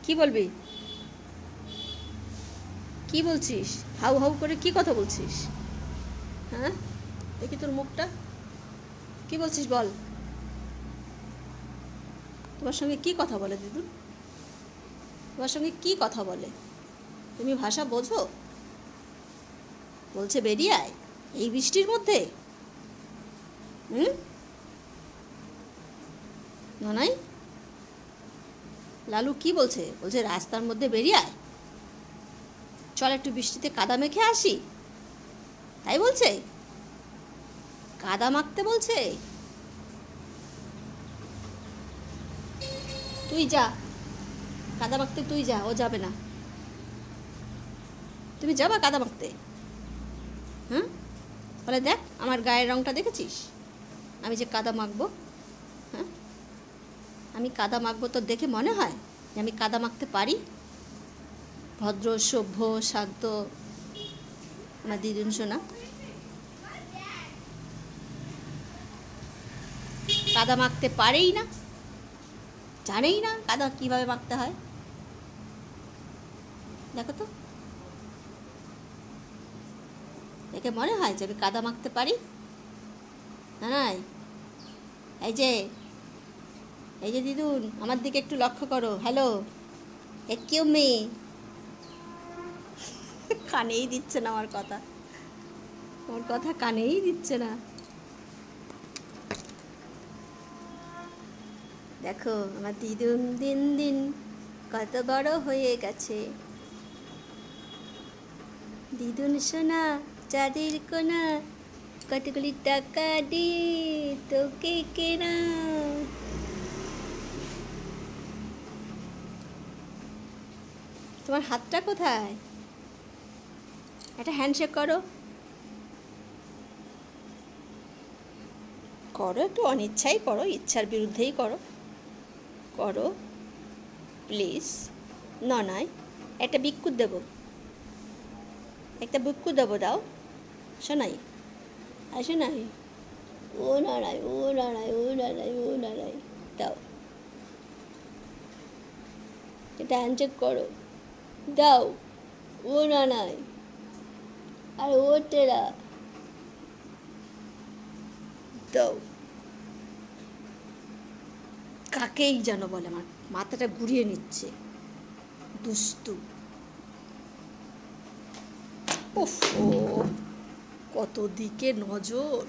কি বলবি? কি বলছিস? হাউ হাউ করে কি কথা বলছিস? হ্যাঁ, দেখি তোর মুখটা। কি বলছিস বল। তোমার সঙ্গে কি কথা বলে দিদুন? তোমার সঙ্গে কি কথা বলে? তুমি ভাষা বোঝো? বলছে বেরিয়ে আয় এই বৃষ্টির মধ্যে। হুম, ননাই, লালু কি বলছে? বলছে রাস্তার মধ্যে বেরিয়ে আয়, চল একটু বৃষ্টিতে কাদা মেখে আসি, তাই বলছে? কাদা মাখতে বলছে? তুই যা কাদা মাখতে, তুই যা, ও যাবে না। তুমি যাবা কাদা মাখতে? হ্যাঁ, বলে দেখ আমার গায়ের রঙটা দেখেছিস, আমি যে কাদা মাখবো। হ্যাঁ, আমি কাদা মাখবো তোর দেখে মনে হয় যে আমি কাদা মাখতে পারি? ভদ্র সভ্য শান্ত আমার দিদুন শোনা কাদা মাখতে পারেই না, জানেই না কাদা কিভাবে মাখতে হয়। দেখো তো, দেখে মনে হয় যে আমি কাদা মাখতে পারি? নাই, এই যে, এই যে দিদুন আমার দিকে একটু লক্ষ্য করো। হ্যালো, কেউ মেয়ে কানেই দিচ্ছে না আমার কথা, ওর কথা কানেই দিচ্ছে না। দেখো আমার দিদুন দিন দিন কত বড় হয়ে গেছে। দিদুন সোনা চাঁদের কোনা, কতগুলি টাকা দিয়ে তোকে কেনা। তোমার হাতটা কোথায়? একটা হ্যান্ডশেক করো। করো, একটু অনিচ্ছাই করো, ইচ্ছার বিরুদ্ধেই করো, করো প্লিজ। নয়, একটা বিক্কুর দেবো, একটা বিক্কু দেবো, দাও শোনাই। আর শোনাই, ও নাড়াই, ও নাড়াই, ও নাড়াই, ও নাড়াই, দাও এটা হ্যান্ডশেক করো, দাও। ও নাড়াই, আর ও টেরা, দাও। কাকেই যেন বলে, আমার মাথাটা ঘুরিয়ে নিচ্ছে, দুষ্টু। উফ, কত দিকে নজর।